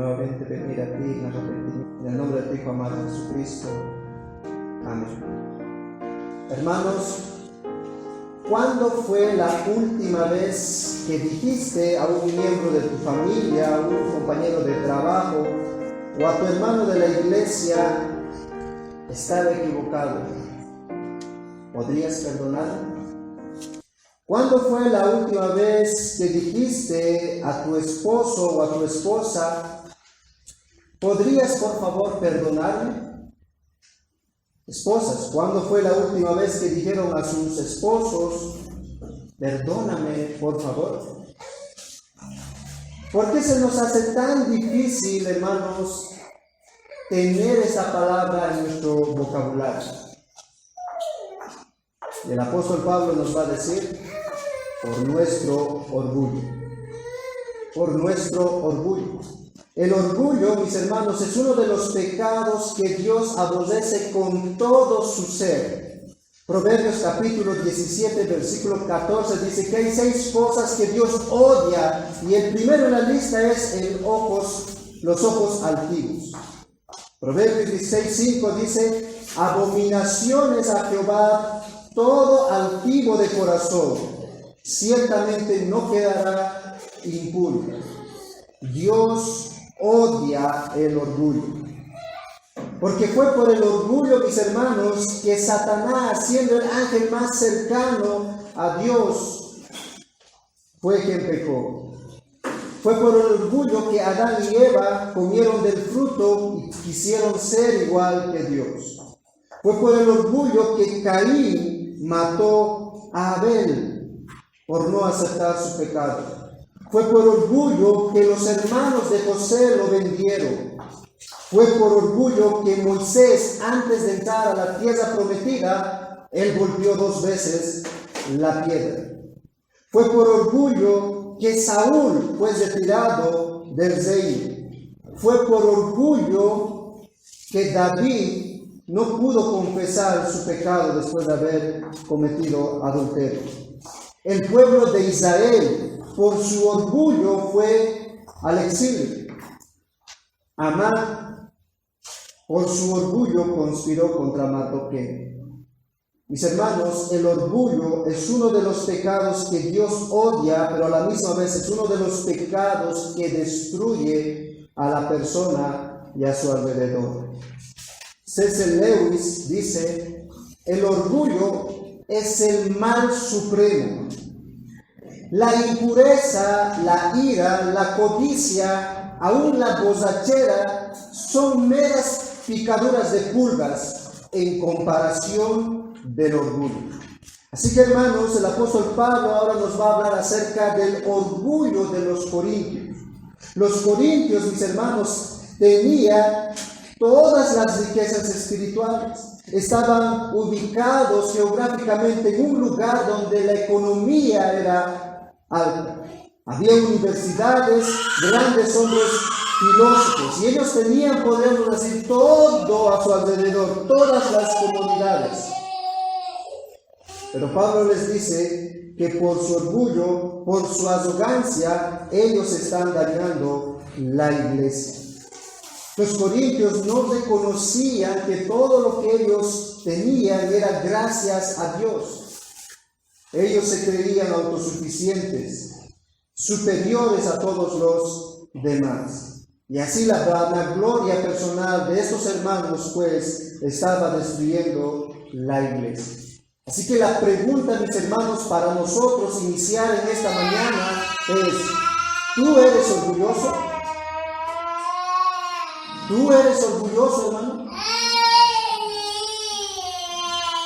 nuevamente venir a ti en arrepentimiento. En el nombre de tu Hijo amado Jesucristo. Amén. Hermanos, ¿cuándo fue la última vez que dijiste a un miembro de tu familia, a un compañero de trabajo o a tu hermano de la iglesia, estaba equivocado? ¿Podrías perdonarlo? ¿Cuándo fue la última vez que dijiste a tu esposo o a tu esposa, ¿podrías por favor perdonarme? Esposas, ¿cuándo fue la última vez que dijeron a sus esposos, perdóname por favor? ¿Por qué se nos hace tan difícil, hermanos, tener esa palabra en nuestro vocabulario? El apóstol Pablo nos va a decir, por nuestro orgullo. Por nuestro orgullo. El orgullo, mis hermanos, es uno de los pecados que Dios aborrece con todo su ser. Proverbios capítulo 17, versículo 14 dice que hay 6 cosas que Dios odia, y el primero en la lista es los ojos altivos. Proverbios 16, 5 dice, abominaciones a Jehová todo altivo de corazón, ciertamente no quedará impune. Dios odia el orgullo. Porque fue por el orgullo, mis hermanos, que Satanás, siendo el ángel más cercano a Dios, fue quien pecó. Fue por el orgullo que Adán y Eva comieron del fruto y quisieron ser igual que Dios. Fue por el orgullo que Caín mató a Abel por no aceptar su pecado. Fue por orgullo que los hermanos de José lo vendieron. Fue por orgullo que Moisés, antes de entrar a la tierra prometida, él golpeó 2 veces la piedra. Fue por orgullo que Saúl fue retirado del reino. Fue por orgullo que David no pudo confesar su pecado después de haber cometido adulterio. El pueblo de Israel, por su orgullo, fue al exilio. Amán, por su orgullo, conspiró contra Mardoqueo. Mis hermanos, el orgullo es uno de los pecados que Dios odia, pero a la misma vez es uno de los pecados que destruye a la persona y a su alrededor. C.S. Lewis dice, el orgullo es el mal supremo. La impureza, la ira, la codicia, aún la borrachera, son meras picaduras de pulgas en comparación del orgullo. Así que, hermanos, el apóstol Pablo ahora nos va a hablar acerca del orgullo de los corintios. Los corintios, mis hermanos, tenían todas las riquezas espirituales. Estaban ubicados geográficamente en un lugar donde la economía era alta. Había universidades, grandes hombres filósofos, y ellos tenían, podemos decir, todo a su alrededor, todas las comodidades. Pero Pablo les dice que por su orgullo, por su arrogancia, ellos están dañando la iglesia. Los corintios no reconocían que todo lo que ellos tenían era gracias a Dios. Ellos se creían autosuficientes, superiores a todos los demás. Y así la vanagloria personal de estos hermanos, pues, estaba destruyendo la iglesia. Así que la pregunta, mis hermanos, para nosotros iniciar en esta mañana es, ¿tú eres orgulloso? ¿Tú eres orgulloso, hermano?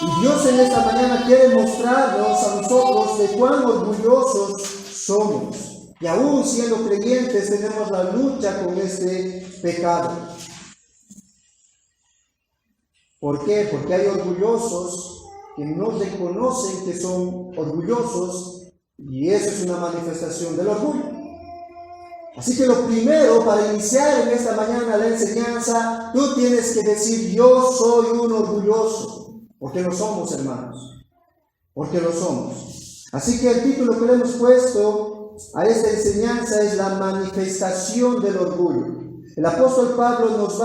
Y Dios en esta mañana quiere mostrarnos a nosotros de cuán orgullosos somos. Y aún siendo creyentes tenemos la lucha con este pecado. ¿Por qué? Porque hay orgullosos que no reconocen que son orgullosos, y eso es una manifestación del orgullo. Así que lo primero, para iniciar en esta mañana la enseñanza, tú tienes que decir, yo soy un orgulloso, porque lo somos, hermanos, porque lo somos. Así que el título que le hemos puesto a esta enseñanza es la manifestación del orgullo. El apóstol Pablo nos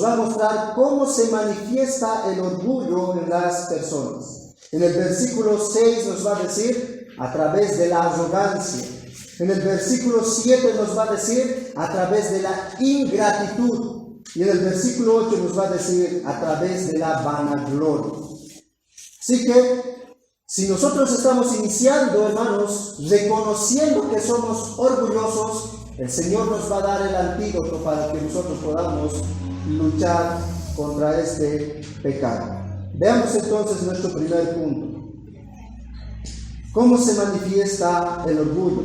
va a mostrar cómo se manifiesta el orgullo en las personas. En el versículo 6 nos va a decir a través de la arrogancia. En el versículo 7 nos va a decir a través de la ingratitud. Y en el versículo 8 nos va a decir a través de la vanagloria. Así que, si nosotros estamos iniciando, hermanos, reconociendo que somos orgullosos, el Señor nos va a dar el antídoto para que nosotros podamos luchar contra este pecado. Veamos entonces nuestro primer punto. ¿Cómo se manifiesta el orgullo?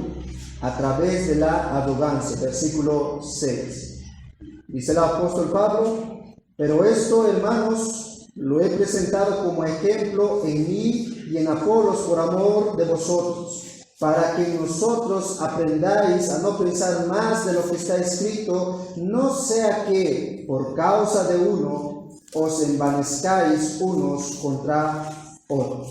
A través de la arrogancia. Versículo 6. Dice el apóstol Pablo: pero esto, hermanos, lo he presentado como ejemplo en mí y en Apolos por amor de vosotros, para que nosotros aprendáis a no pensar más de lo que está escrito, no sea que por causa de uno os envanezcáis unos contra otros.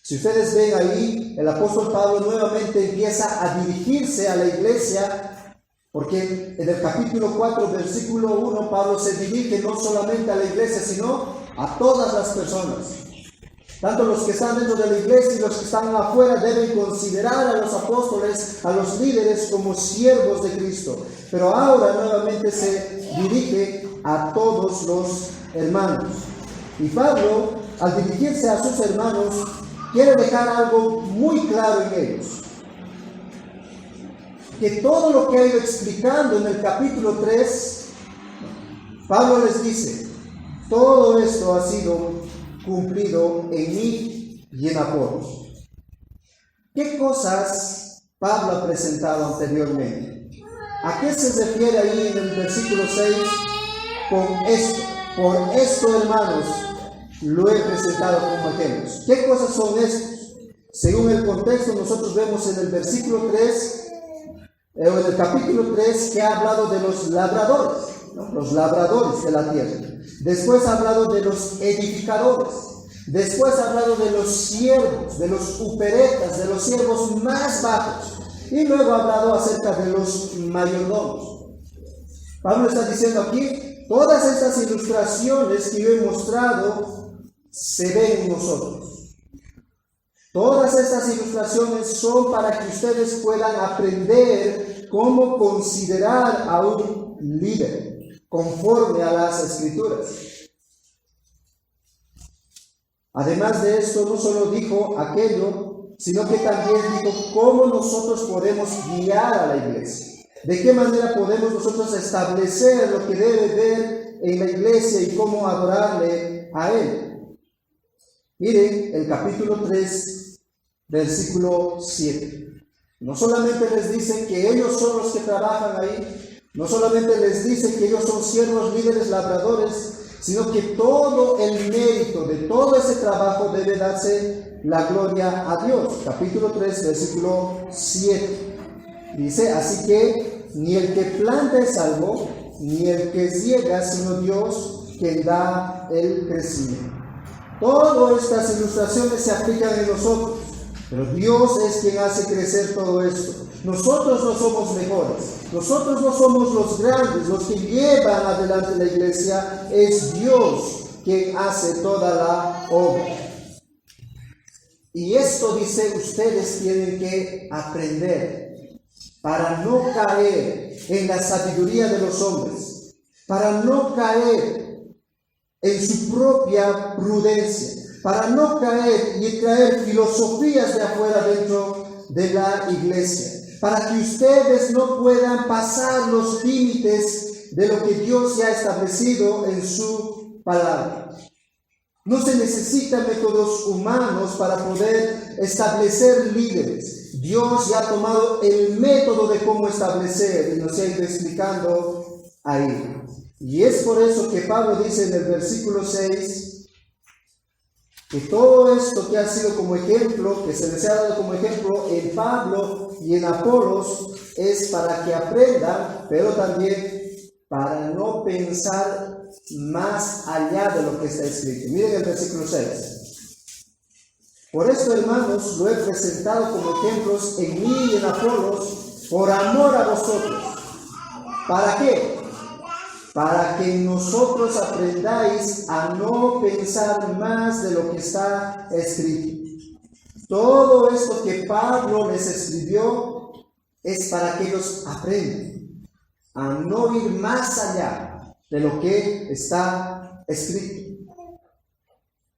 Si ustedes ven ahí, el apóstol Pablo nuevamente empieza a dirigirse a la iglesia, porque en el capítulo 4, versículo 1, Pablo se dirige no solamente a la iglesia, sino a todas las personas. Tanto los que están dentro de la iglesia y los que están afuera deben considerar a los apóstoles, a los líderes, como siervos de Cristo. Pero ahora nuevamente se dirige a todos los hermanos. Y Pablo, al dirigirse a sus hermanos, quiere dejar algo muy claro en ellos. Que todo lo que ha ido explicando en el capítulo 3, Pablo les dice: todo esto ha sido cumplido en mí y en Apolos. ¿Qué cosas Pablo ha presentado anteriormente? ¿A qué se refiere ahí en el versículo 6 con esto? Por esto, hermanos, lo he presentado como ejemplos. ¿Qué cosas son estos? Según el contexto, nosotros vemos en el versículo 3, en el capítulo 3, que ha hablado de los labradores, ¿no? Los labradores de la tierra. Después ha hablado de los edificadores. Después ha hablado de los siervos, de los uperetas, de los siervos más bajos. Y luego ha hablado acerca de los mayordomos. Pablo está diciendo aquí: todas estas ilustraciones que yo he mostrado se ven en nosotros. Todas estas ilustraciones son para que ustedes puedan aprender cómo considerar a un líder conforme a las Escrituras. Además de esto, no solo dijo aquello, sino que también dijo cómo nosotros podemos guiar a la iglesia. De qué manera podemos nosotros establecer lo que debe ver en la iglesia y cómo adorarle a Él. Miren el capítulo 3, versículo 7. No solamente les dicen que ellos son los que trabajan ahí, no solamente les dice que ellos son siervos, líderes, labradores, sino que todo el mérito de todo ese trabajo debe darse la gloria a Dios. Capítulo 3, versículo 7. Dice: así que ni el que planta es salvo, ni el que ciega, sino Dios quien da el crecimiento. Todas estas ilustraciones se aplican en nosotros, pero Dios es quien hace crecer todo esto. Nosotros no somos mejores, nosotros no somos los grandes, los que llevan adelante la iglesia. Es Dios quien hace toda la obra. Y esto, dice, ustedes tienen que aprender para no caer en la sabiduría de los hombres, para no caer en su propia prudencia, para no caer y traer filosofías de afuera dentro de la iglesia, para que ustedes no puedan pasar los límites de lo que Dios ya ha establecido en su palabra. No se necesitan métodos humanos para poder establecer líderes. Dios ya ha tomado el método de cómo establecer y nos ha ido explicando ahí. Y es por eso que Pablo dice en el versículo 6 que todo esto que ha sido como ejemplo, que se les ha dado como ejemplo en Pablo y en Apolos, es para que aprendan, pero también para no pensar más allá de lo que está escrito. Miren el versículo 6. Por esto, hermanos, lo he presentado como ejemplos en mí y en Apolos, por amor a vosotros, ¿Para qué? Para que nosotros aprendáis a no pensar más de lo que está escrito. Todo esto que Pablo les escribió es para que ellos aprendan a no ir más allá de lo que está escrito.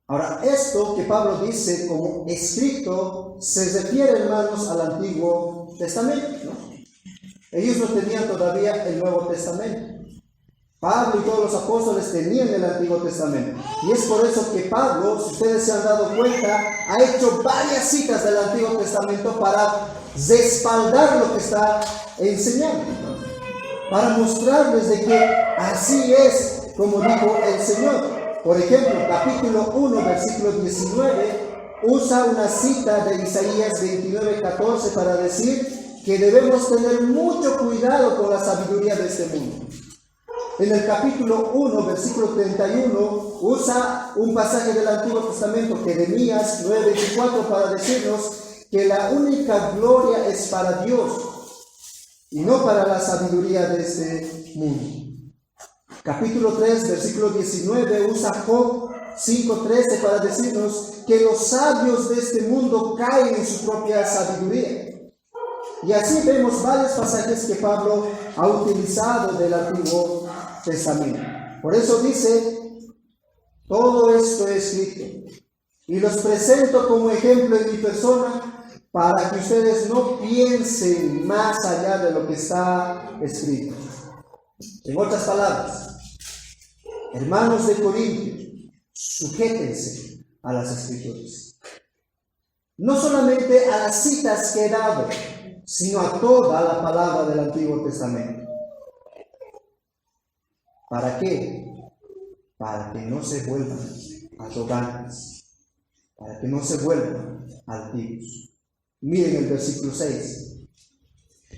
Ahora, esto que Pablo dice como escrito se refiere, hermanos, al Antiguo Testamento, ¿no? Ellos no tenían todavía el Nuevo Testamento. Pablo y todos los apóstoles tenían el Antiguo Testamento. Y es por eso que Pablo, si ustedes se han dado cuenta, ha hecho varias citas del Antiguo Testamento para respaldar lo que está enseñando, ¿no? Para mostrarles de que así es como dijo el Señor. Por ejemplo, capítulo 1, versículo 19, usa una cita de Isaías 29:14 para decir que debemos tener mucho cuidado con la sabiduría de este mundo. En el capítulo 1, versículo 31, usa un pasaje del Antiguo Testamento, Jeremías 9:24, para decirnos que la única gloria es para Dios y no para la sabiduría de este mundo. Capítulo 3, versículo 19, usa Job 5:13 para decirnos que los sabios de este mundo caen en su propia sabiduría. Y así vemos varios pasajes que Pablo ha utilizado del Antiguo Testamento. Por eso dice, todo esto es escrito y los presento como ejemplo en mi persona para que ustedes no piensen más allá de lo que está escrito. En otras palabras, hermanos de Corintio, sujétense a las Escrituras. No solamente a las citas que he dado, sino a toda la palabra del Antiguo Testamento. ¿Para qué? Para que no se vuelvan arrogantes, para que no se vuelvan altivos. Miren el versículo 6.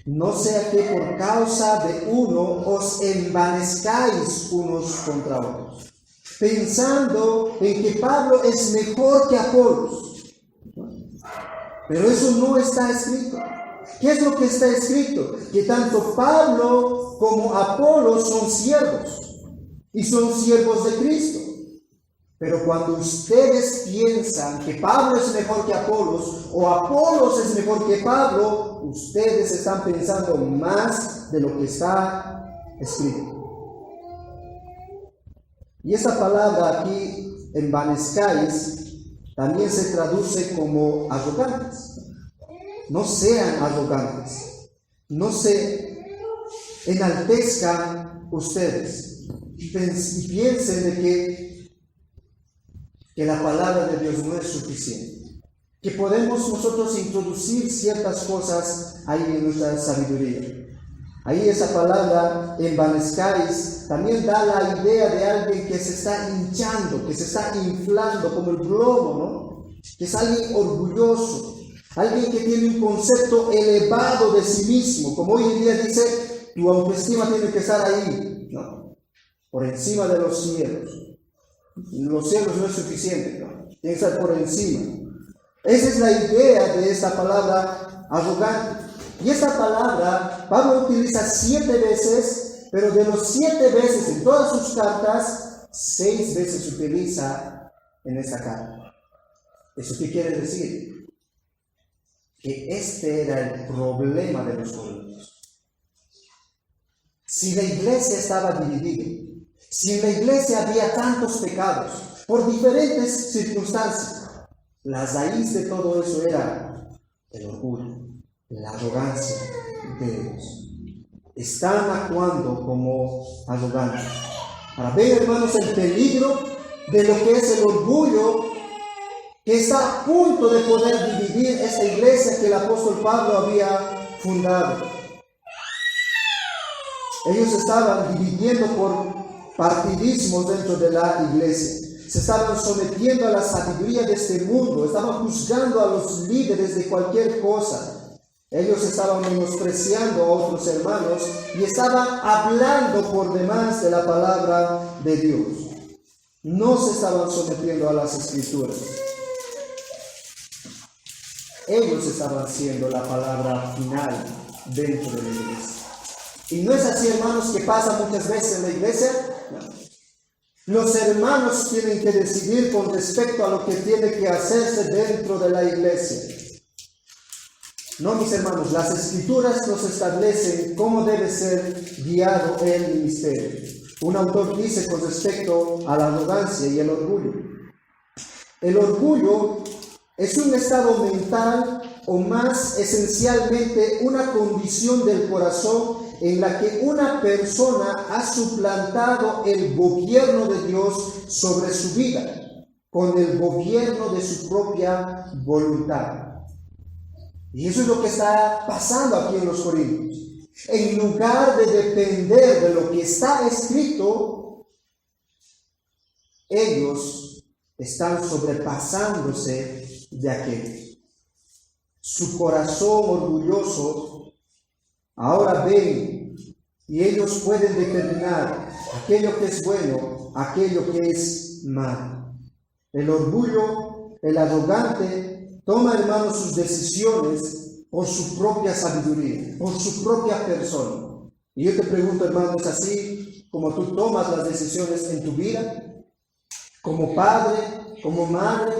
No sea que por causa de uno os envanezcáis unos contra otros, pensando en que Pablo es mejor que Apolos. Pero eso no está escrito. ¿Qué es lo que está escrito? Que tanto Pablo como Apolos son siervos y son siervos de Cristo. Pero cuando ustedes piensan que Pablo es mejor que Apolos o Apolos es mejor que Pablo, ustedes están pensando más de lo que está escrito. Y esa palabra aquí, envanezcáis, también se traduce como arrogantes. No sean arrogantes, no se enaltezcan ustedes y piensen de que la palabra de Dios no es suficiente, que podemos nosotros introducir ciertas cosas ahí en nuestra sabiduría. Ahí esa palabra envanezcáis también da la idea de alguien que se está hinchando, que se está inflando como el globo, ¿no? Que es alguien orgulloso, alguien que tiene un concepto elevado de sí mismo, como hoy en día dice, tu autoestima tiene que estar ahí, ¿no? Por encima de los cielos. Los cielos no es suficiente, ¿no? Tiene que estar por encima. Esa es la idea de esta palabra arrogante. Y esta palabra Pablo utiliza 7 veces, pero de los 7 veces en todas sus cartas, 6 veces se utiliza en esta carta. ¿Eso qué quiere decir? Que este era el problema de los corintios. Si la iglesia estaba dividida, si en la iglesia había tantos pecados, por diferentes circunstancias, la raíz de todo eso era el orgullo, la arrogancia de ellos. Están actuando como arrogantes. Ahora ven, hermanos, el peligro de lo que es el orgullo que está a punto de poder dividir esta iglesia que el apóstol Pablo había fundado. Ellos estaban dividiendo por partidismos dentro de la iglesia. Se estaban sometiendo a la sabiduría de este mundo, estaban juzgando a los líderes de cualquier cosa. Ellos estaban menospreciando a otros hermanos y estaban hablando por demás de la palabra de Dios. No se estaban sometiendo a las escrituras. Ellos estaban siendo la palabra final dentro de la iglesia. Y no es así, hermanos, que pasa muchas veces en la iglesia. No. Los hermanos tienen que decidir con respecto a lo que tiene que hacerse dentro de la iglesia. No, mis hermanos, las escrituras nos establecen cómo debe ser guiado el ministerio. Un autor dice con respecto a la arrogancia y el orgullo. El orgullo es un estado mental o más esencialmente una condición del corazón en la que una persona ha suplantado el gobierno de Dios sobre su vida con el gobierno de su propia voluntad. Y eso es lo que está pasando aquí en los Corintios. En lugar de depender de lo que está escrito, ellos están sobrepasándose de aquello. Su corazón orgulloso ahora ven y ellos pueden determinar aquello que es bueno, aquello que es malo. El orgullo, el arrogante, toma, hermanos, sus decisiones por su propia sabiduría, por su propia persona. Y yo te pregunto, hermano, ¿es así como tú tomas las decisiones en tu vida? Como padre, como madre,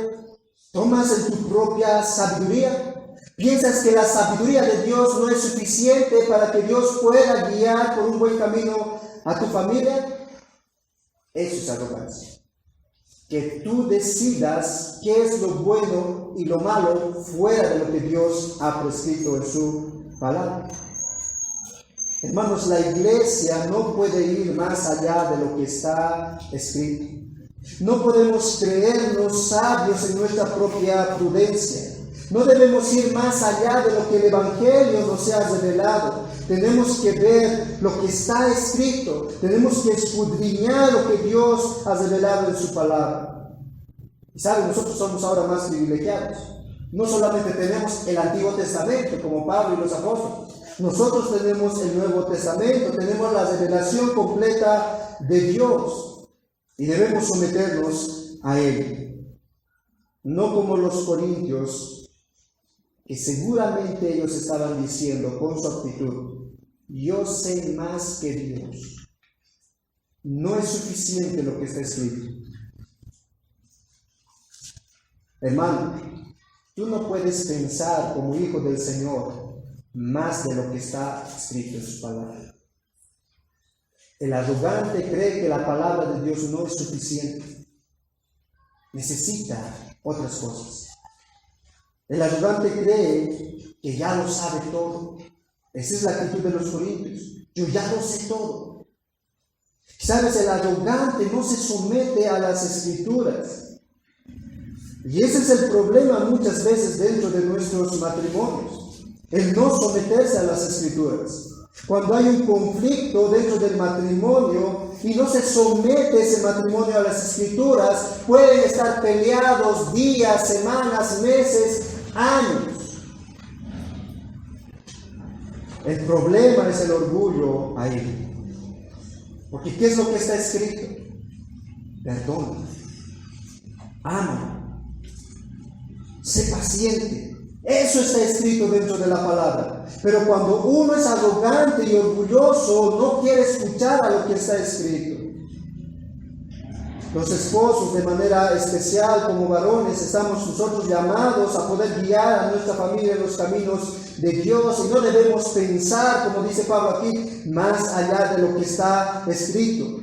¿tomas en tu propia sabiduría? ¿Piensas que la sabiduría de Dios no es suficiente para que Dios pueda guiar por un buen camino a tu familia? Eso es arrogancia. Que tú decidas qué es lo bueno y lo malo fuera de lo que Dios ha prescrito en su palabra. Hermanos, la iglesia no puede ir más allá de lo que está escrito. No podemos creernos sabios en nuestra propia prudencia. No debemos ir más allá de lo que el Evangelio nos ha revelado. Tenemos que ver lo que está escrito. Tenemos que escudriñar lo que Dios ha revelado en su palabra. Y saben, nosotros somos ahora más privilegiados. No solamente tenemos el Antiguo Testamento, como Pablo y los apóstoles. Nosotros tenemos el Nuevo Testamento, tenemos la revelación completa de Dios. Y debemos someternos a Él. No como los corintios, que seguramente ellos estaban diciendo con su actitud: yo sé más que Dios. No es suficiente lo que está escrito. Hermano, tú no puedes pensar como hijo del Señor más de lo que está escrito en su palabra. El arrogante cree que la palabra de Dios no es suficiente. Necesita otras cosas. El arrogante cree que ya lo sabe todo. Esa es la actitud de los corintios. Yo ya lo sé todo. ¿Sabes? El arrogante no se somete a las escrituras. Y ese es el problema muchas veces dentro de nuestros matrimonios. El no someterse a las escrituras. Cuando hay un conflicto dentro del matrimonio y no se somete ese matrimonio a las escrituras, pueden estar peleados días, semanas, meses, años. El problema es el orgullo ahí. Porque ¿qué es lo que está escrito? Perdona, ama, sé paciente. Eso está escrito dentro de la palabra. Pero cuando uno es arrogante y orgulloso, no quiere escuchar a lo que está escrito. Los esposos, de manera especial como varones, estamos nosotros llamados a poder guiar a nuestra familia en los caminos de Dios. Y no debemos pensar, como dice Pablo aquí, más allá de lo que está escrito.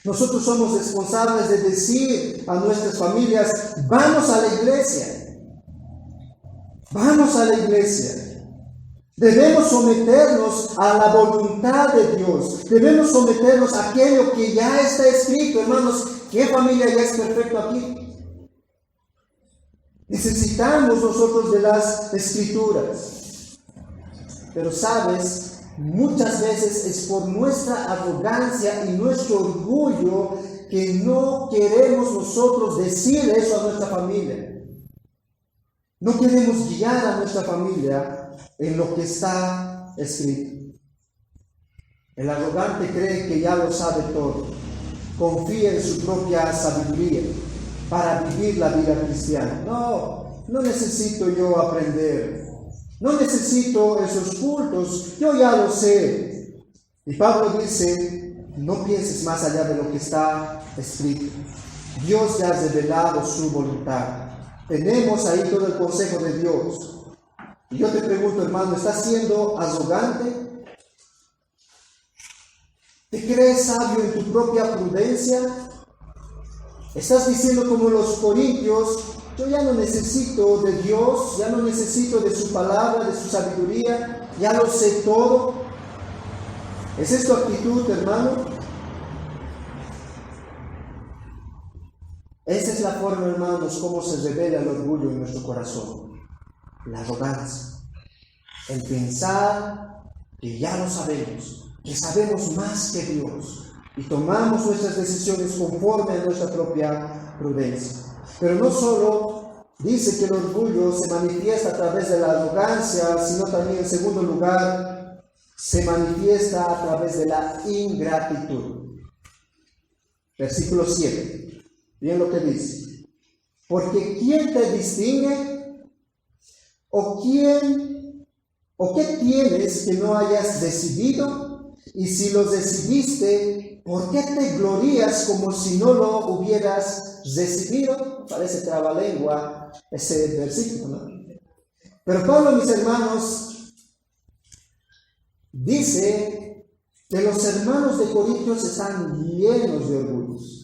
Nosotros somos responsables de decir a nuestras familias: vamos a la iglesia. Vamos a la iglesia. Debemos someternos a la voluntad de Dios. Debemos someternos a aquello que ya está escrito. Hermanos, ¿qué familia ya es perfecto aquí? Necesitamos nosotros de las escrituras. Pero sabes, muchas veces es por nuestra arrogancia y nuestro orgullo que no queremos nosotros decir eso a nuestra familia. No queremos guiar a nuestra familia en lo que está escrito. El arrogante cree que ya lo sabe todo. Confía en su propia sabiduría para vivir la vida cristiana. No necesito yo aprender. No necesito esos cultos. Yo ya lo sé. Y Pablo dice, no pienses más allá de lo que está escrito. Dios ya ha revelado su voluntad. Tenemos ahí todo el consejo de Dios. Y yo te pregunto, hermano, ¿estás siendo arrogante? ¿Te crees sabio en tu propia prudencia? ¿Estás diciendo como los corintios, yo ya no necesito de Dios, ya no necesito de su palabra, de su sabiduría, ya lo sé todo? ¿Es esta tu actitud, hermano? Esa es la forma, hermanos, como se revela el orgullo en nuestro corazón. La arrogancia. El pensar que ya lo sabemos, que sabemos más que Dios y tomamos nuestras decisiones conforme a nuestra propia prudencia. Pero no solo dice que el orgullo se manifiesta a través de la arrogancia, sino también, en segundo lugar, se manifiesta a través de la ingratitud. Versículo 7. Bien lo que dice. Porque ¿quién te distingue? ¿O qué tienes que no hayas decidido? Y si lo decidiste, ¿por qué te glorías como si no lo hubieras recibido? Parece trabalengua ese versículo, ¿no? Pero Pablo, mis hermanos, dice que los hermanos de Corintios están llenos de orgullos.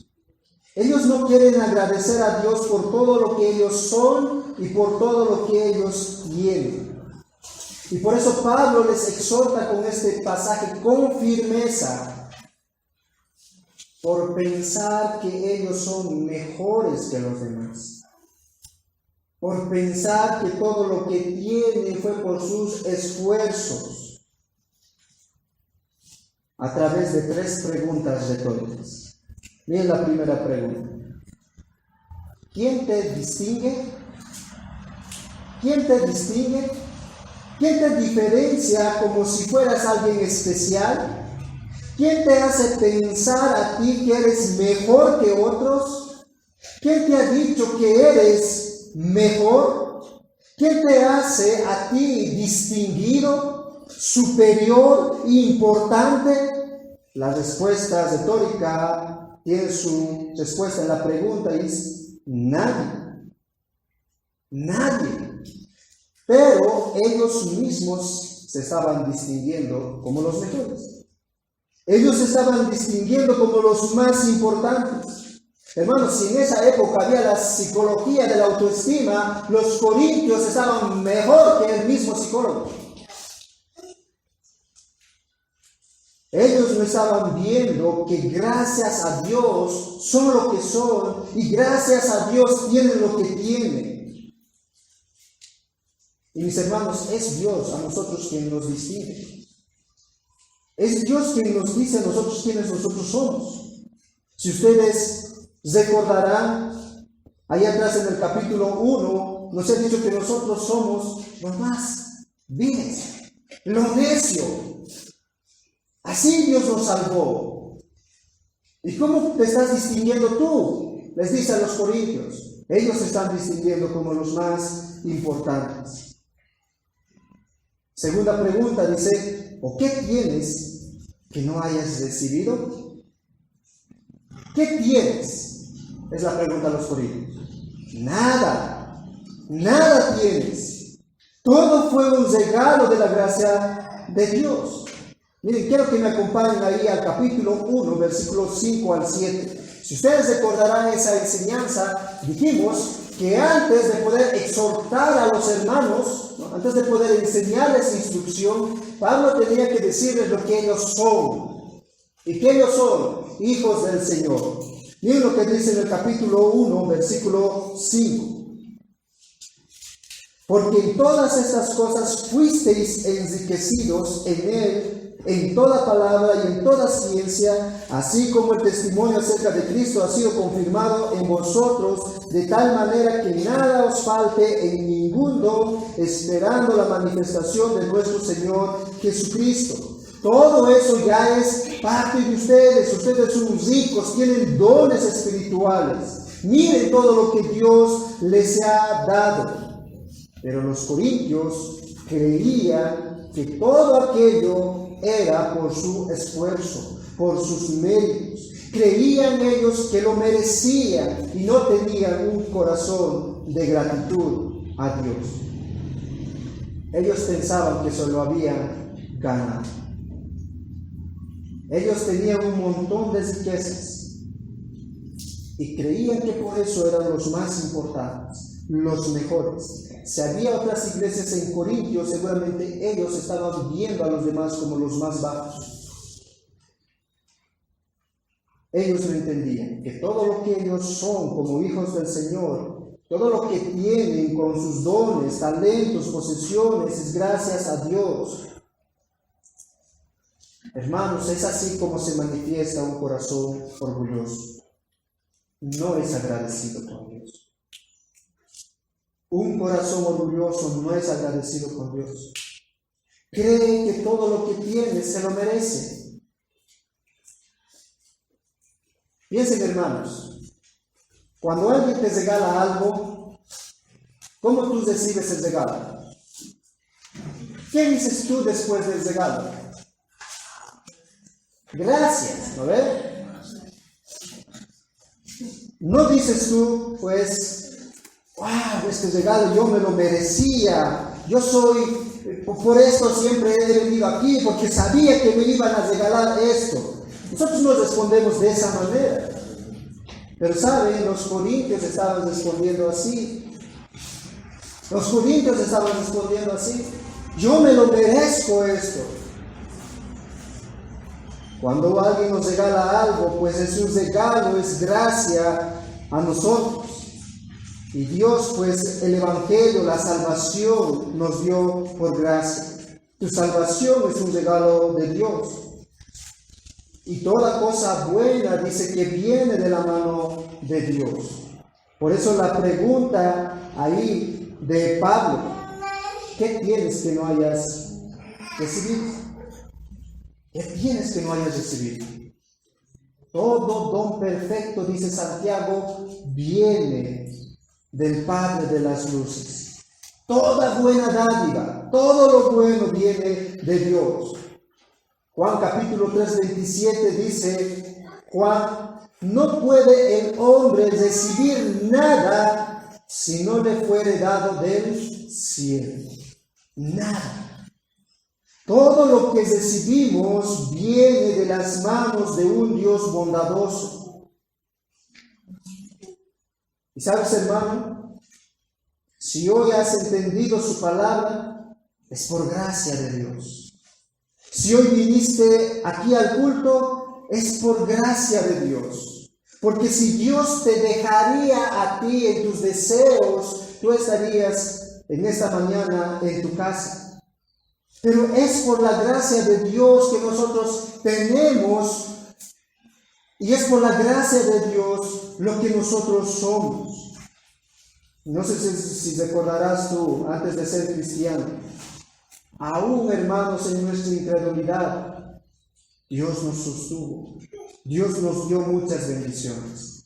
Ellos no quieren agradecer a Dios por todo lo que ellos son y por todo lo que ellos tienen. Y por eso Pablo les exhorta con este pasaje con firmeza, por pensar que ellos son mejores que los demás, por pensar que todo lo que tienen fue por sus esfuerzos, a través de 3 preguntas retóricas. Miren la primera pregunta. ¿Quién te distingue? ¿Quién te distingue? ¿Quién te diferencia como si fueras alguien especial? ¿Quién te hace pensar a ti que eres mejor que otros? ¿Quién te ha dicho que eres mejor? ¿Quién te hace a ti distinguido, superior e importante? La respuesta retórica tiene su respuesta en la pregunta y es nadie. Nadie. Pero ellos mismos se estaban distinguiendo como los mejores. Ellos se estaban distinguiendo como los más importantes. Hermanos, si en esa época había la psicología de la autoestima, los corintios estaban mejor que el mismo psicólogo. Ellos no estaban viendo que gracias a Dios son lo que son y gracias a Dios tienen lo que tienen. Y mis hermanos, es Dios a nosotros quien nos distingue. Es Dios quien nos dice a nosotros quiénes nosotros somos. Si ustedes recordarán, ahí atrás en el capítulo 1, nos ha dicho que nosotros somos los más viles, lo necio. Así Dios nos salvó. ¿Y cómo te estás distinguiendo tú? Les dice a los corintios. Ellos se están distinguiendo como los más importantes. Segunda pregunta dice, ¿o qué tienes que no hayas recibido? ¿Qué tienes? Es la pregunta a los corintios. Nada. Nada tienes. Todo fue un regalo de la gracia de Dios. Miren, quiero que me acompañen ahí al capítulo 1, versículos 5 al 7. Si ustedes recordarán esa enseñanza, dijimos que antes de poder exhortar a los hermanos, ¿no?, antes de poder enseñarles instrucción, Pablo tenía que decirles lo que ellos son. ¿Y que ellos son? Hijos del Señor. Miren lo que dice en el capítulo 1, versículo 5. Porque en todas estas cosas fuisteis enriquecidos en Él, en toda palabra y en toda ciencia, así como el testimonio acerca de Cristo ha sido confirmado en vosotros, de tal manera que nada os falte en ningún don, esperando la manifestación de nuestro Señor Jesucristo. Todo eso ya es parte de ustedes. Ustedes son ricos, tienen dones espirituales. Miren todo lo que Dios les ha dado. Pero los corintios creían que todo aquello era por su esfuerzo, por sus méritos. Creían ellos que lo merecían y no tenían un corazón de gratitud a Dios. Ellos pensaban que se lo habían ganado. Ellos tenían un montón de riquezas y creían que por eso eran los más importantes, los mejores. Si había otras iglesias en Corintio, seguramente ellos estaban viendo a los demás como los más bajos. Ellos no entendían que todo lo que ellos son como hijos del Señor, todo lo que tienen con sus dones, talentos, posesiones, es gracias a Dios. Hermanos, es así como se manifiesta un corazón orgulloso. No es agradecido con Dios. Un corazón orgulloso no es agradecido con Dios. Cree que todo lo que tiene se lo merece. Piensen, hermanos, cuando alguien te regala algo, ¿cómo tú recibes el regalo? ¿Qué dices tú después del regalo? Gracias, ¿no ves? No dices tú, pues, wow, este regalo yo me lo merecía, yo soy, por esto siempre he venido aquí, porque sabía que me iban a regalar esto. Nosotros no respondemos de esa manera. Pero saben, los corintios estaban respondiendo así. Los corintios estaban respondiendo así. Yo me lo merezco esto. Cuando alguien nos regala algo, pues es un regalo, es gracia a nosotros. Y Dios, pues el Evangelio, la salvación nos dio por gracia. Tu salvación es un regalo de Dios. Y toda cosa buena dice que viene de la mano de Dios. Por eso la pregunta ahí de Pablo, ¿qué tienes que no hayas recibido? ¿Qué tienes que no hayas recibido? Todo don perfecto, dice Santiago, viene del Padre de las luces. Toda buena dádiva, todo lo bueno viene de Dios. Juan capítulo 3, 27 dice, Juan, no puede el hombre recibir nada si no le fuere dado del cielo. Nada. Todo lo que recibimos viene de las manos de un Dios bondadoso. Y sabes, hermano, si hoy has entendido su palabra, es por gracia de Dios. Si hoy viniste aquí al culto, es por gracia de Dios. Porque si Dios te dejaría a ti en tus deseos, tú estarías en esta mañana en tu casa. Pero es por la gracia de Dios que nosotros tenemos, y es por la gracia de Dios lo que nosotros somos. No sé si recordarás tú, antes de ser cristiano, aún, hermanos, en nuestra incredulidad, Dios nos sostuvo. Dios nos dio muchas bendiciones.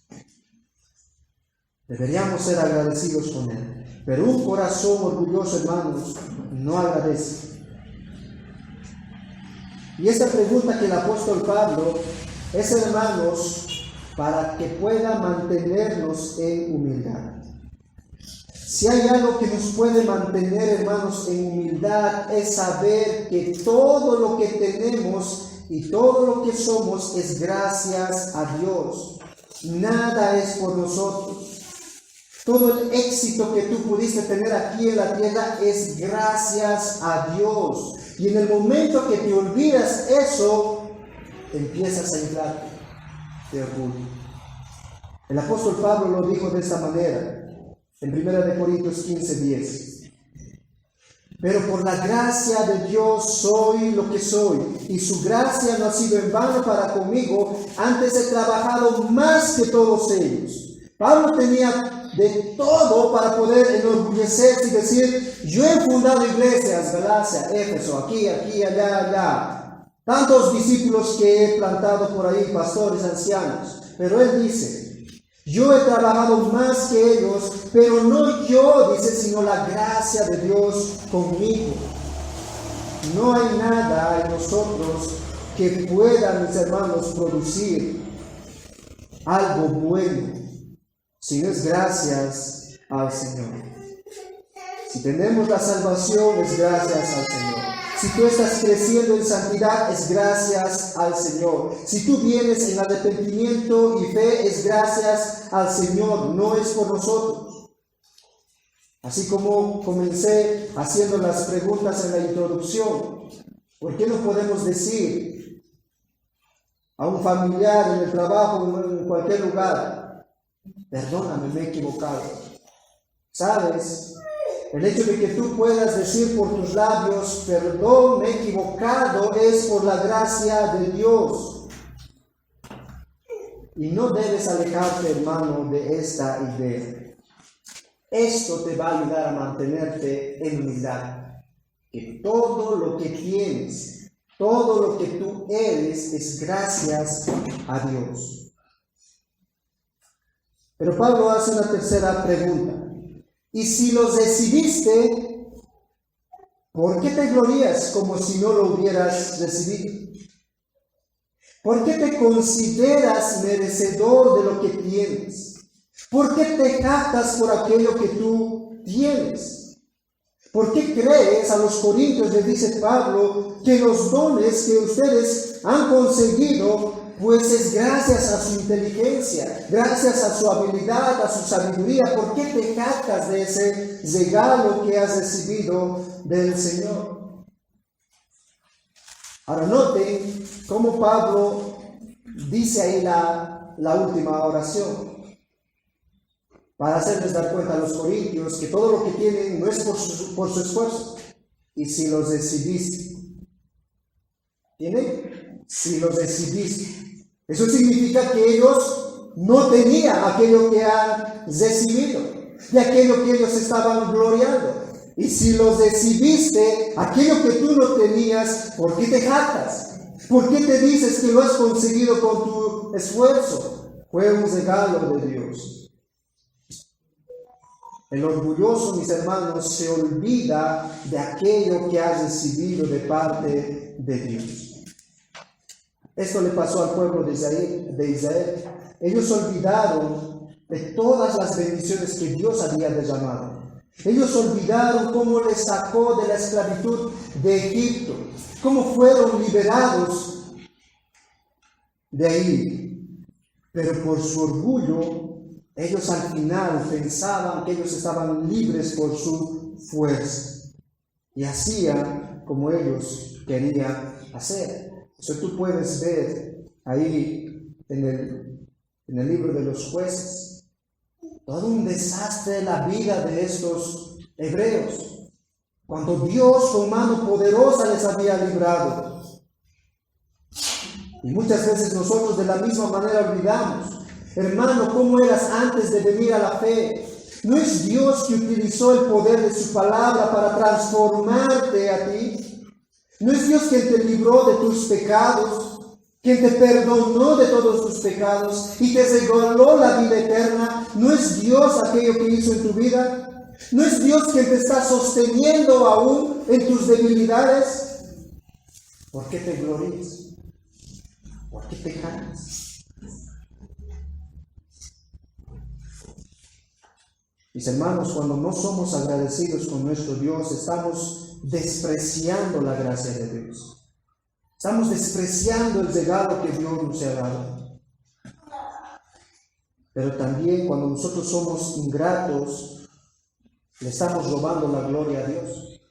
Deberíamos ser agradecidos con Él. Pero un corazón orgulloso, hermanos, no agradece. Y esta pregunta que el apóstol Pablo es, hermanos, para que pueda mantenernos en humildad. Si hay algo que nos puede mantener, hermanos, en humildad, es saber que todo lo que tenemos y todo lo que somos es gracias a Dios. Nada es por nosotros. Todo el éxito que tú pudiste tener aquí en la tierra es gracias a Dios. Y en el momento que te olvidas eso, empiezas a inflarte de orgullo. El apóstol Pablo lo dijo de esta manera. En 1 Corintios 15:10. Pero por la gracia de Dios soy lo que soy, y su gracia no ha sido en vano para conmigo, antes he trabajado más que todos ellos. Pablo tenía de todo para poder enorgullecerse y decir, yo he fundado iglesias, Galacia, Éfeso, aquí, allá. Tantos discípulos que he plantado por ahí, pastores, ancianos. Pero él dice, yo he trabajado más que ellos, pero no yo, dice, sino la gracia de Dios conmigo. No hay nada en nosotros que pueda, mis hermanos, producir algo bueno, si no es gracias al Señor. Si tenemos la salvación, es gracias al Señor. Si tú estás creciendo en santidad, es gracias al Señor. Si tú vienes en arrepentimiento y fe, es gracias al Señor, no es por nosotros. Así como comencé haciendo las preguntas en la introducción, ¿por qué no podemos decir a un familiar en el trabajo o en cualquier lugar: perdóname, me he equivocado? ¿Sabes? El hecho de que tú puedas decir por tus labios: perdón, me he equivocado, es por la gracia de Dios. Y no debes alejarte, hermano, de esta idea. Esto te va a ayudar a mantenerte en humildad. Que todo lo que tienes, todo lo que tú eres, es gracias a Dios. Pero Pablo hace una tercera pregunta. Y si los recibiste, ¿por qué te glorías como si no lo hubieras recibido? ¿Por qué te consideras merecedor de lo que tienes? ¿Por qué te jactas por aquello que tú tienes? ¿Por qué crees? A los Corintios les dice Pablo que los dones que ustedes han conseguido, pues es gracias a su inteligencia, gracias a su habilidad, a su sabiduría. ¿Por qué te jactas de ese regalo que has recibido del Señor? Ahora noten cómo Pablo dice ahí la última oración, para hacerles dar cuenta a los corintios que todo lo que tienen no es por su esfuerzo. Y si los recibiste, ¿tienen? Si los recibiste. Eso significa que ellos no tenían aquello que han recibido, de aquello que ellos estaban gloriando. Y si los recibiste, aquello que tú no tenías, ¿por qué te jactas? ¿Por qué te dices que lo has conseguido con tu esfuerzo? Fue un regalo de Dios. El orgulloso, mis hermanos, se olvida de aquello que ha recibido de parte de Dios. Esto le pasó al pueblo de Israel. Ellos olvidaron de todas las bendiciones que Dios había derramado. Ellos olvidaron cómo les sacó de la esclavitud de Egipto, cómo fueron liberados de ahí. Pero por su orgullo, ellos al final pensaban que ellos estaban libres por su fuerza y hacían como ellos querían hacer. Eso tú puedes ver ahí en el libro de los Jueces. Todo un desastre de la vida de estos hebreos, cuando Dios con mano poderosa les había librado. Y muchas veces nosotros de la misma manera olvidamos. Hermano, ¿cómo eras antes de venir a la fe? ¿No es Dios que utilizó el poder de su palabra para transformarte a ti? ¿No es Dios quien te libró de tus pecados, quien te perdonó de todos tus pecados y te regaló la vida eterna? ¿No es Dios aquello que hizo en tu vida? ¿No es Dios quien te está sosteniendo aún en tus debilidades? ¿Por qué te glorías? ¿Por qué te jactas? Mis hermanos, cuando no somos agradecidos con nuestro Dios, estamos despreciando la gracia de Dios. Estamos despreciando el regalo que Dios nos ha dado. Pero también cuando nosotros somos ingratos, le estamos robando la gloria a Dios.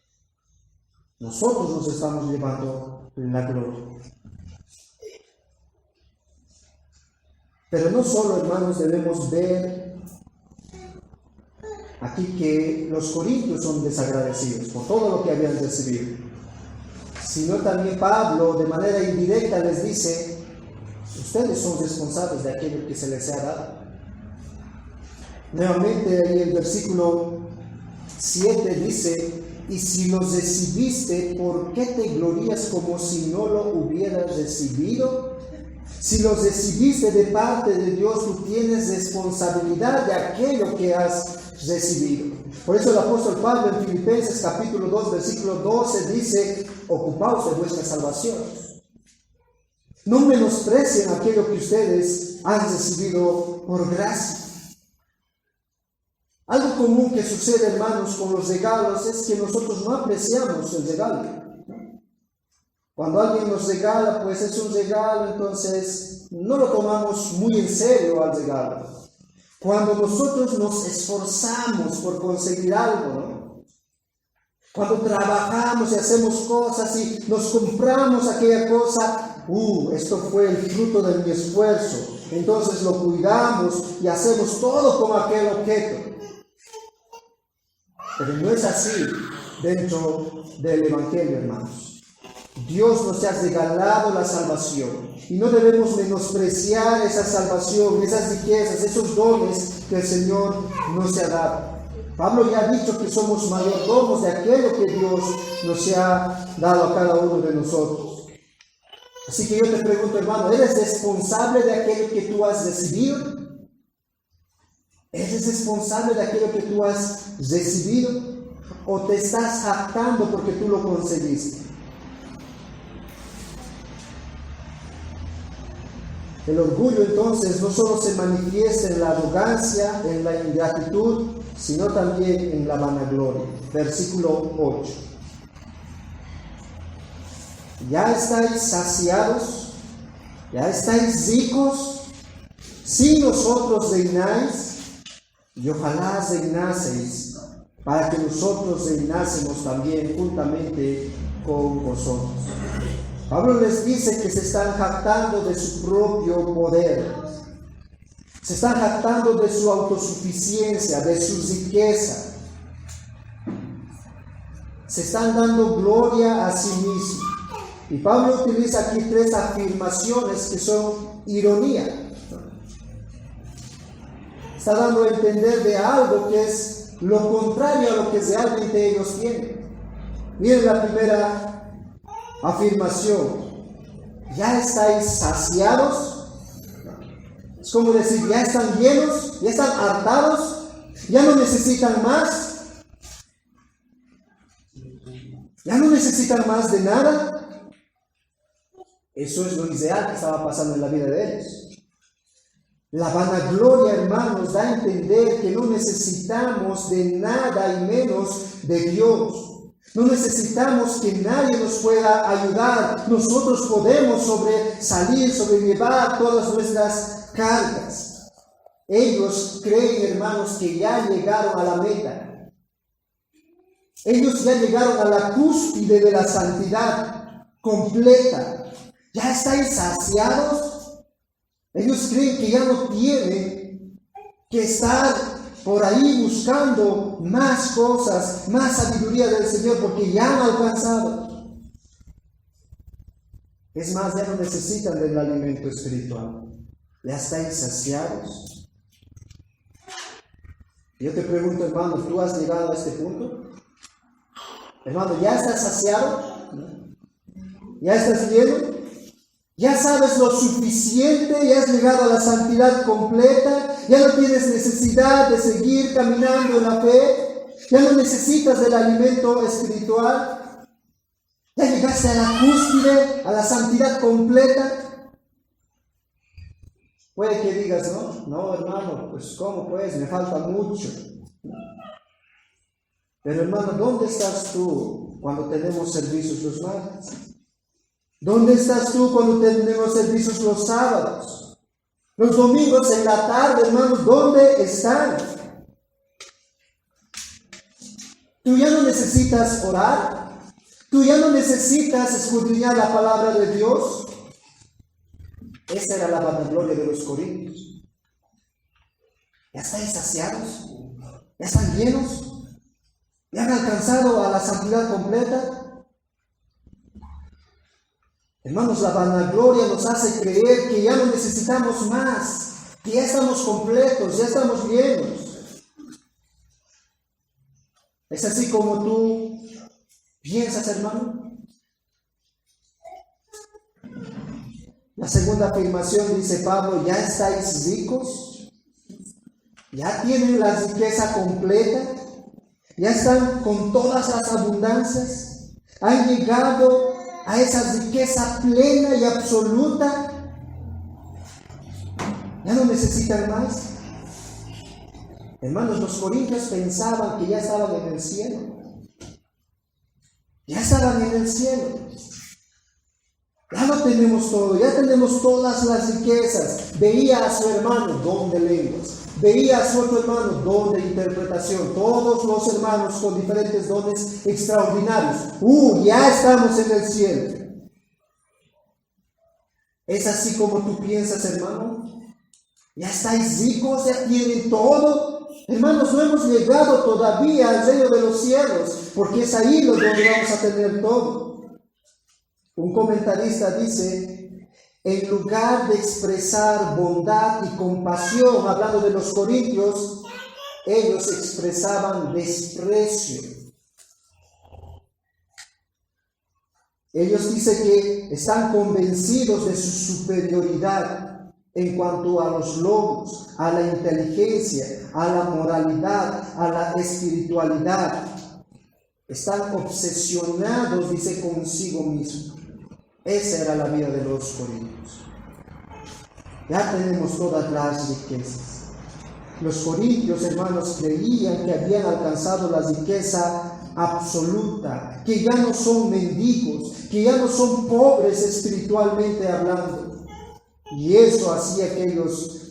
Nosotros nos estamos llevando la gloria. Pero no solo, hermanos, debemos ver aquí que los corintios son desagradecidos por todo lo que habían recibido, sino también Pablo de manera indirecta les dice: ustedes son responsables de aquello que se les ha dado. Nuevamente ahí el versículo 7 dice: y si los recibiste, ¿por qué te glorías como si no lo hubieras recibido? Si los recibiste de parte de Dios, tú tienes responsabilidad de aquello que has recibido. Por eso el apóstol Pablo en Filipenses capítulo 2, versículo 12 dice: ocupaos de vuestra salvación. No menosprecien aquello que ustedes han recibido por gracia. Algo común que sucede, hermanos, con los regalos es que nosotros no apreciamos el regalo. Cuando alguien nos regala, pues es un regalo, entonces no lo tomamos muy en serio al regalo. Cuando nosotros nos esforzamos por conseguir algo, ¿no? Cuando trabajamos y hacemos cosas y nos compramos aquella cosa, esto fue el fruto de mi esfuerzo. Entonces lo cuidamos y hacemos todo con aquel objeto. Pero no es así dentro del Evangelio, hermanos. Dios nos ha regalado la salvación y no debemos menospreciar esa salvación, esas riquezas, esos dones que el Señor nos ha dado. Pablo ya ha dicho que somos mayordomos de aquello que Dios nos ha dado a cada uno de nosotros. Así que yo te pregunto, hermano, ¿eres responsable de aquello que tú has recibido? ¿Eres responsable de aquello que tú has recibido? ¿O te estás jactando porque tú lo conseguiste? El orgullo entonces no solo se manifiesta en la arrogancia, en la ingratitud, sino también en la vanagloria. Versículo 8. ¿Ya estáis saciados? ¿Ya estáis ricos? Si nosotros reináis, y ojalá reinaseis, para que nosotros reinásemos también juntamente con vosotros. Pablo les dice que se están jactando de su propio poder, se están jactando de su autosuficiencia, de su riqueza, se están dando gloria a sí mismos. Y Pablo utiliza aquí tres afirmaciones que son ironía. Está dando a entender de algo que es lo contrario a lo que realmente ellos tienen. Miren la primera afirmación: ¿ya estáis saciados? Es como decir, ¿ya están llenos? ¿Ya están hartados? ¿Ya no necesitan más? ¿Ya no necesitan más de nada? Eso es lo ideal que estaba pasando en la vida de ellos. La vanagloria, hermanos, da a entender que no necesitamos de nada y menos de Dios. No necesitamos que nadie nos pueda ayudar. Nosotros podemos sobrellevar todas nuestras cargas. Ellos creen, hermanos, que ya llegaron a la meta. Ellos ya llegaron a la cúspide de la santidad completa. ¿Ya estáis saciados? Ellos creen que ya no tienen que estar por ahí buscando más cosas, más sabiduría del Señor, porque ya han alcanzado. Es más, ya no necesitan del alimento espiritual. ¿Ya estáis saciados? Yo te pregunto, hermano, ¿tú has llegado a este punto? Hermano, ¿ya estás saciado? ¿Ya estás lleno? ¿Ya sabes lo suficiente? ¿Ya has llegado a la santidad completa? ¿Ya no tienes necesidad de seguir caminando en la fe? ¿Ya no necesitas del alimento espiritual? ¿Ya llegaste a la cúspide, a la santidad completa? Puede que digas, no hermano, pues ¿cómo pues? Me falta mucho. Pero hermano, ¿dónde estás tú cuando tenemos servicios los martes? ¿Dónde estás tú cuando tenemos servicios los sábados? Los domingos en la tarde, hermanos, ¿dónde están? Tú ya no necesitas orar. Tú ya no necesitas escudriñar la palabra de Dios. Esa era la vanagloria de los corintios. ¿Ya estáis saciados? ¿Ya están llenos? ¿Ya han alcanzado a la santidad completa? Hermanos, la vanagloria nos hace creer que ya no necesitamos más, que ya estamos completos, ya estamos llenos. ¿Es así como tú piensas, hermano? La segunda afirmación dice Pablo, ¿ya estáis ricos? ¿Ya tienen la riqueza completa? ¿Ya están con todas las abundancias? ¿Han llegado a esa riqueza plena y absoluta? ¿Ya no necesitan más? Hermanos, los corintios pensaban que ya estaban en el cielo. Ya estaban en el cielo. Ya lo tenemos todo, ya tenemos todas las riquezas. Veía a su hermano, don de lenguas. Veía a su otro hermano, don de interpretación. Todos los hermanos con diferentes dones extraordinarios. Ya estamos en el cielo. ¿Es así como tú piensas, hermano? ¿Ya estáis ricos? ¿Ya tienen todo? Hermanos, no hemos llegado todavía al reino de los cielos, porque es ahí donde vamos a tener todo. Un comentarista dice, en lugar de expresar bondad y compasión, hablando de los corintios, ellos expresaban desprecio. Ellos dicen que están convencidos de su superioridad en cuanto a los logros, a la inteligencia, a la moralidad, a la espiritualidad. Están obsesionados, dice, consigo mismo. Esa era la vida de los corintios. Ya tenemos todas las riquezas. Los corintios, hermanos, creían que habían alcanzado la riqueza absoluta, que ya no son mendigos, que ya no son pobres espiritualmente hablando. Y eso hacía que ellos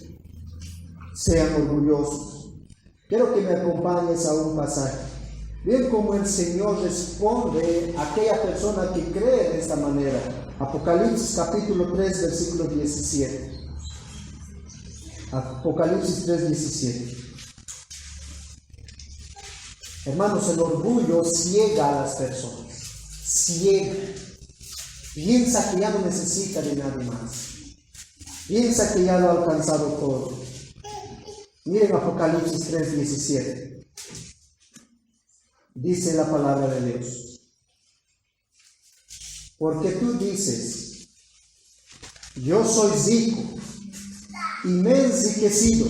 sean orgullosos. Quiero que me acompañes a un pasaje. Ven cómo el Señor responde a aquella persona que cree de esta manera. Apocalipsis capítulo 3, versículo 17. Apocalipsis 3, 17. Hermanos, el orgullo ciega a las personas. Ciega. Piensa que ya no necesita de nadie más. Piensa que ya lo ha alcanzado todo. Miren Apocalipsis 3, 17. Dice la palabra de Dios. Porque tú dices, yo soy rico y me he enriquecido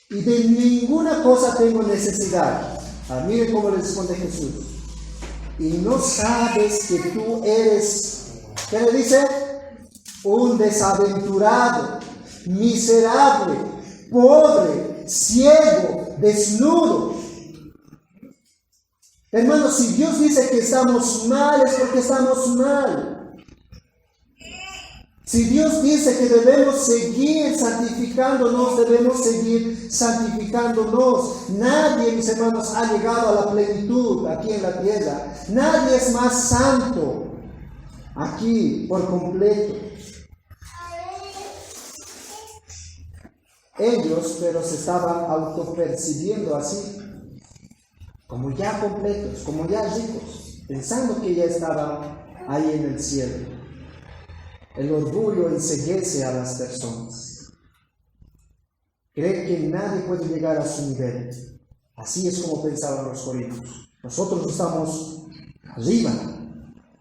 y de ninguna cosa tengo necesidad. Miren cómo le responde Jesús. Y no sabes que tú eres, ¿qué le dice? Un desaventurado, miserable, pobre, ciego, desnudo. Hermanos, si Dios dice que estamos mal, es porque estamos mal. Si Dios dice que debemos seguir santificándonos, debemos seguir santificándonos. Nadie, mis hermanos, ha llegado a la plenitud aquí en la tierra. Nadie es más santo aquí por completo. Ellos, pero se estaban autopercibiendo así, como ya completos, como ya ricos, pensando que ya estaban ahí en el cielo. El orgullo enceguece a las personas. Creen que nadie puede llegar a su nivel. Así es como pensaban los corintios. Nosotros estamos arriba,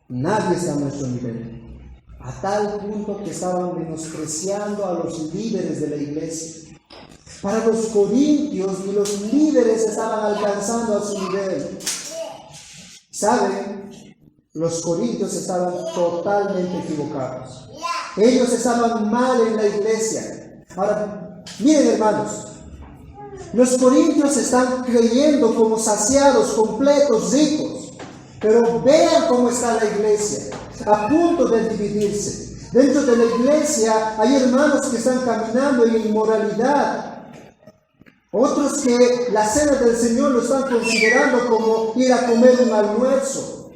nadie está a nuestro nivel. A tal punto que estaban menospreciando a los líderes de la iglesia. Para los corintios, ni los líderes estaban alcanzando a su nivel. ¿Saben? Los corintios estaban totalmente equivocados. Ellos estaban mal en la iglesia. Ahora, miren, hermanos, los corintios están creyendo como saciados, completos, ricos. Pero vean cómo está la iglesia, a punto de dividirse. Dentro de la iglesia hay hermanos que están caminando en inmoralidad. Otros que la cena del Señor lo están considerando como ir a comer un almuerzo.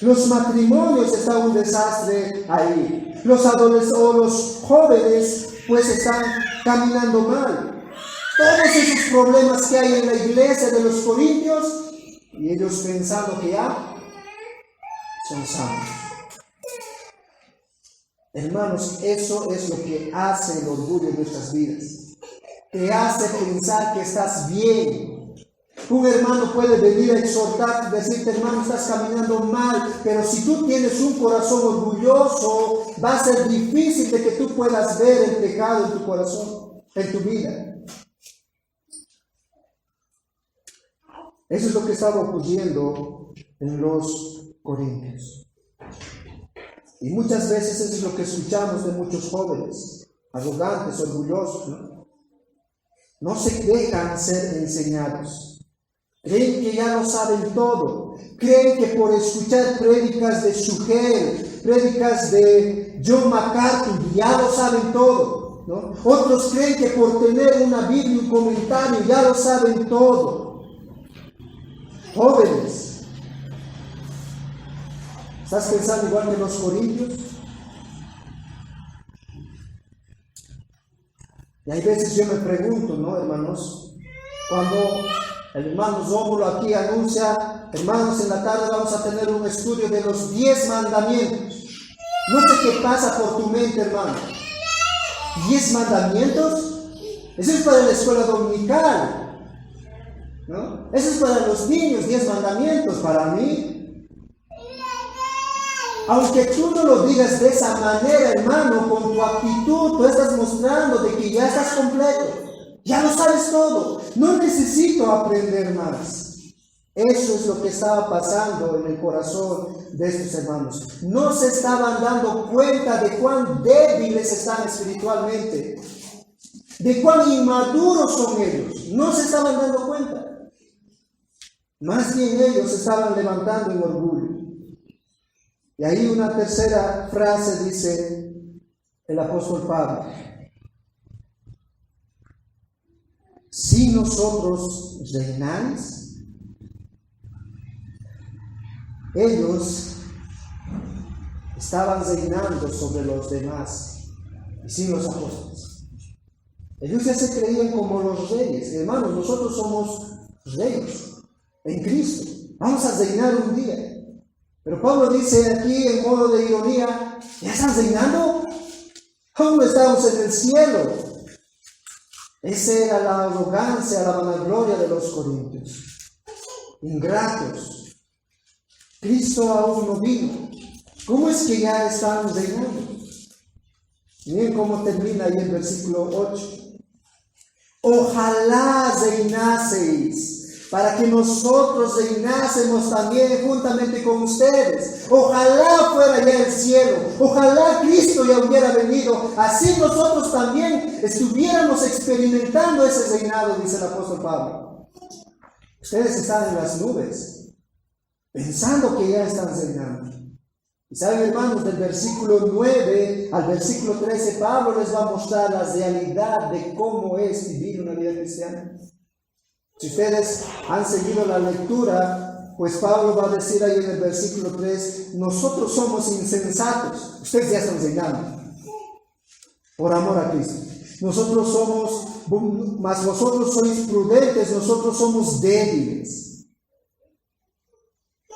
Los matrimonios están un desastre ahí. Los adolescentes o los jóvenes pues están caminando mal. Todos esos problemas que hay en la iglesia de los corintios, y ellos pensando que ya son santos. Hermanos, eso es lo que hace el orgullo en nuestras vidas. Te hace pensar que estás bien. Un hermano puede venir a exhortarte y decirte, hermano, estás caminando mal, pero si tú tienes un corazón orgulloso, va a ser difícil de que tú puedas ver el pecado en tu corazón, en tu vida. Eso es lo que estaba ocurriendo en los Corintios. Y muchas veces eso es lo que escuchamos de muchos jóvenes, arrogantes, orgullosos, ¿no? No se dejan ser enseñados. Creen que ya lo saben todo. Creen que por escuchar prédicas de Schuller, prédicas de John MacArthur, ya lo saben todo, ¿no? Otros creen que por tener una Biblia, un comentario, ya lo saben todo. Jóvenes, ¿estás pensando igual que los corintios? Y hay veces yo me pregunto, ¿no, hermanos? Cuando el hermano Rómulo aquí anuncia, hermanos, en la tarde vamos a tener un estudio de los 10 mandamientos. No sé qué pasa por tu mente, hermano. ¿10 mandamientos? Eso es para la escuela dominical, ¿no? Eso es para los niños, 10 mandamientos. Para mí, aunque tú no lo digas de esa manera, hermano, con tu actitud, tú estás mostrando de que ya estás completo. Ya lo sabes todo. No necesito aprender más. Eso es lo que estaba pasando en el corazón de estos hermanos. No se estaban dando cuenta de cuán débiles están espiritualmente, de cuán inmaduros son ellos. No se estaban dando cuenta. Más bien ellos se estaban levantando en orgullo. Y ahí una tercera frase dice el apóstol Pablo: si nosotros reinamos, ellos estaban reinando sobre los demás y sin los apóstoles. Ellos ya se creían como los reyes. Hermanos, nosotros somos reyes en Cristo. Vamos a reinar un día. Pero Pablo dice aquí en modo de ironía: ¿ya están reinando? Aún no estamos en el cielo. Esa era la arrogancia, la vanagloria de los corintios. Ingratos. Cristo aún no vino. ¿Cómo es que ya están reinando? Miren cómo termina ahí el versículo 8. Ojalá reinaseis, para que nosotros reinásemos también juntamente con ustedes. Ojalá fuera ya el cielo. Ojalá Cristo ya hubiera venido. Así nosotros también estuviéramos experimentando ese reinado, dice el apóstol Pablo. Ustedes están en las nubes, pensando que ya están reinando. Y saben, hermanos, del versículo 9 al versículo 13, Pablo les va a mostrar la realidad de cómo es vivir una vida cristiana. Si ustedes han seguido la lectura, pues Pablo va a decir ahí en el versículo 3, nosotros somos insensatos, ustedes ya están reinando, por amor a Cristo. Nosotros somos, mas vosotros sois prudentes, nosotros somos débiles.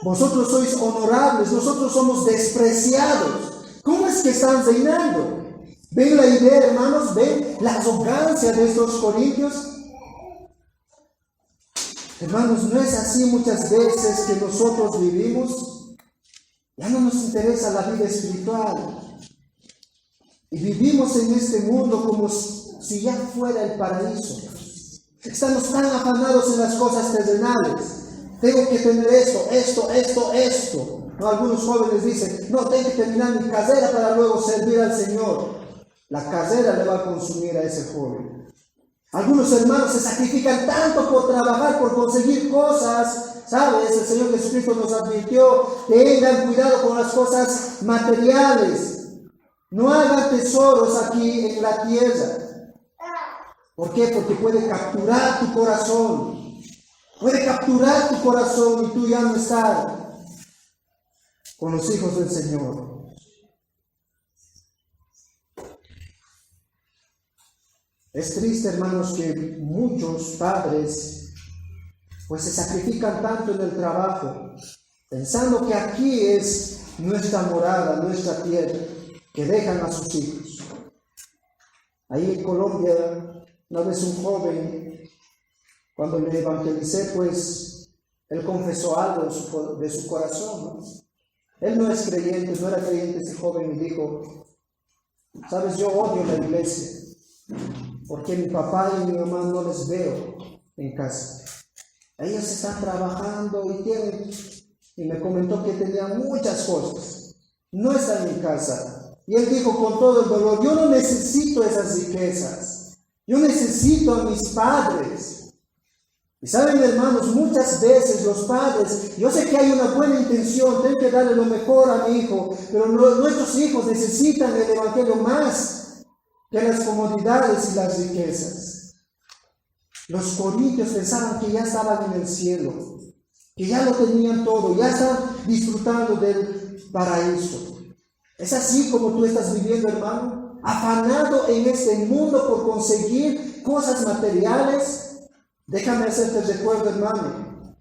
Vosotros sois honorables, nosotros somos despreciados. ¿Cómo es que están reinando? ¿Ven la idea, hermanos? ¿Ven la arrogancia de estos corintios? Hermanos, ¿no es así muchas veces que nosotros vivimos? Ya no nos interesa la vida espiritual. Y vivimos en este mundo como si ya fuera el paraíso. Estamos tan afanados en las cosas terrenales. Tengo que tener esto. ¿No? Algunos jóvenes dicen, no, tengo que terminar mi carrera para luego servir al Señor. La carrera le va a consumir a ese joven. Algunos hermanos se sacrifican tanto por trabajar, por conseguir cosas. ¿Sabes? El Señor Jesucristo nos advirtió: tengan cuidado con las cosas materiales. No hagan tesoros aquí en la tierra. ¿Por qué? Porque puede capturar tu corazón. Puede capturar tu corazón y tú ya no estar con los hijos del Señor. Es triste, hermanos, que muchos padres pues se sacrifican tanto en el trabajo, pensando que aquí es nuestra morada, nuestra tierra, que dejan a sus hijos. Ahí en Colombia, una vez un joven, cuando le evangelicé, pues él confesó algo de su corazón, ¿no? Él no es creyente, no era creyente ese joven, y dijo: Sabes, yo odio la iglesia, porque mi papá y mi mamá no les veo en casa. Ellos están trabajando y me comentó que tenían muchas cosas. No están en casa. Y él dijo con todo el dolor, yo no necesito esas riquezas. Yo necesito a mis padres. Y saben, hermanos, muchas veces los padres, yo sé que hay una buena intención, tengo que darle lo mejor a mi hijo, pero nuestros hijos necesitan el evangelio más que las comodidades y las riquezas. Los corintios pensaban que ya estaban en el cielo, que ya lo tenían todo, ya están disfrutando del paraíso. ¿Es así como tú estás viviendo, hermano? Afanado en este mundo por conseguir cosas materiales. Déjame hacerte recuerdo, hermano.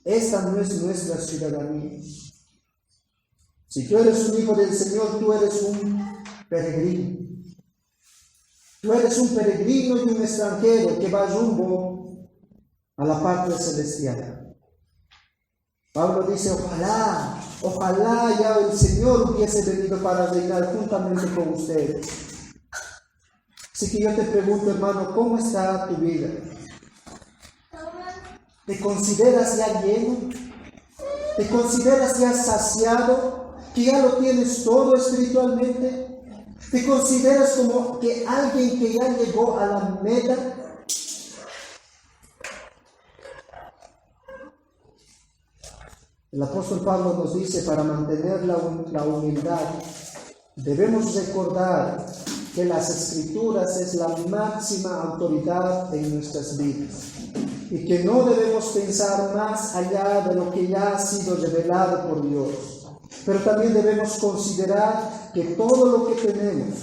Esta no es nuestra ciudadanía. Si tú eres un hijo del Señor, tú eres un peregrino. Tú eres un peregrino y un extranjero que va rumbo a la patria celestial. Pablo dice, ojalá ya el Señor hubiese venido para reinar juntamente con ustedes. Así que yo te pregunto, hermano, ¿cómo está tu vida? ¿Te consideras ya lleno? ¿Te consideras ya saciado? ¿Que ya lo tienes todo espiritualmente? ¿Te consideras como que alguien que ya llegó a la meta? El apóstol Pablo nos dice, para mantener la humildad, debemos recordar que las Escrituras es la máxima autoridad en nuestras vidas y que no debemos pensar más allá de lo que ya ha sido revelado por Dios. Pero también debemos considerar que todo lo que tenemos,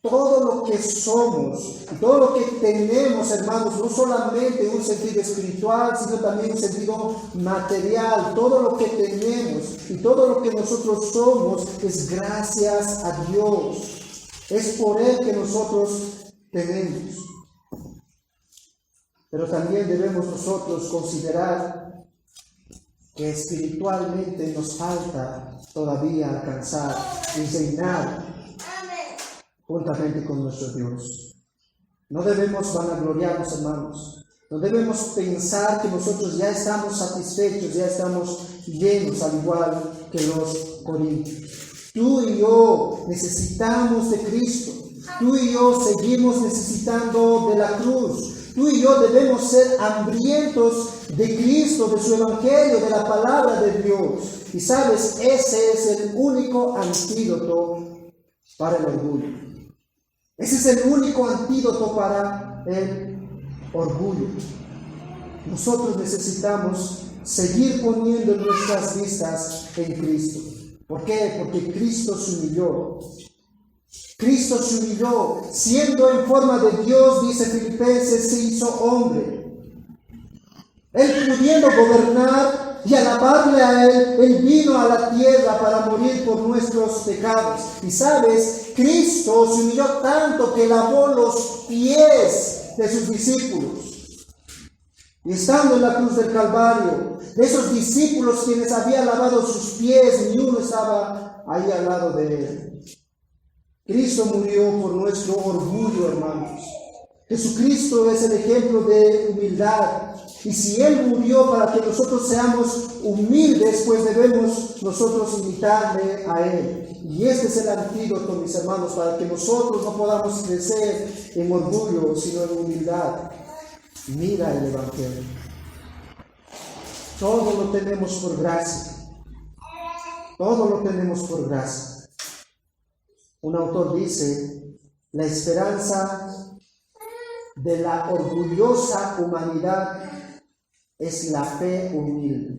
todo lo que somos, y todo lo que tenemos, hermanos, no solamente en un sentido espiritual, sino también en un sentido material, todo lo que tenemos y todo lo que nosotros somos es gracias a Dios. Es por Él que nosotros tenemos. Pero también debemos nosotros considerar que espiritualmente nos falta todavía alcanzar y reinar juntamente con nuestro Dios. No debemos vanagloriarnos, hermanos. No debemos pensar que nosotros ya estamos satisfechos, ya estamos llenos, al igual que los corintios. Tú y yo necesitamos de Cristo. Tú y yo seguimos necesitando de la cruz. Tú y yo debemos ser hambrientos de Cristo, de su Evangelio, de la palabra de Dios. Y sabes, ese es el único antídoto para el orgullo. Ese es el único antídoto para el orgullo. Nosotros necesitamos seguir poniendo nuestras vistas en Cristo. ¿Por qué? Porque Cristo se humilló. Cristo se humilló, siendo en forma de Dios, dice Filipenses, se hizo hombre. Él pudiendo gobernar y alabarle a Él vino a la tierra para morir por nuestros pecados. Y sabes, Cristo se humilló tanto que lavó los pies de sus discípulos. Y estando en la cruz del Calvario, de esos discípulos quienes habían lavado sus pies, ni uno estaba ahí al lado de Él. Cristo murió por nuestro orgullo, hermanos. Jesucristo es el ejemplo de humildad. Y si Él murió para que nosotros seamos humildes, pues debemos nosotros imitarle a Él. Y este es el antídoto, mis hermanos, para que nosotros no podamos crecer en orgullo, sino en humildad. Mira el Evangelio. Todo lo tenemos por gracia. Todo lo tenemos por gracia. Un autor dice, la esperanza de la orgullosa humanidad es la fe humilde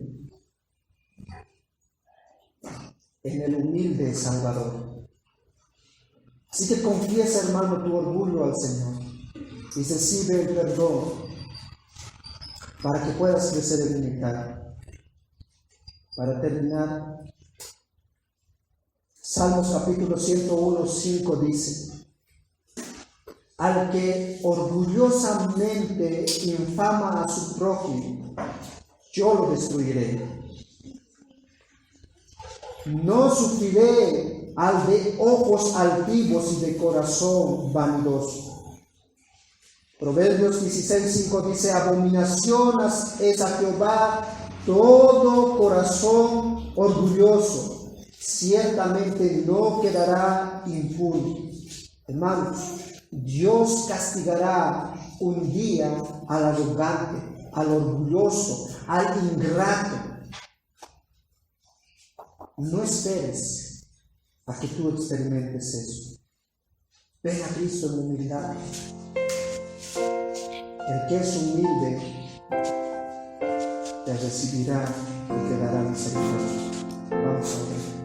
en el humilde Salvador. Así que confiesa, hermano, tu orgullo al Señor y recibe el perdón para que puedas crecer en humildad. Para terminar, Salmos capítulo 101, 5 dice, al que orgullosamente infama a su prójimo, yo lo destruiré. No sufriré al de ojos altivos y de corazón vanidoso. Proverbios 16:5 dice: abominación es a Jehová todo corazón orgulloso, ciertamente no quedará impune. Hermanos, Dios castigará un día al arrogante, al orgulloso, al ingrato. No esperes a que tú experimentes eso. Ven a Cristo en humildad. El que es humilde te recibirá y te dará misericordia. Vamos a orar.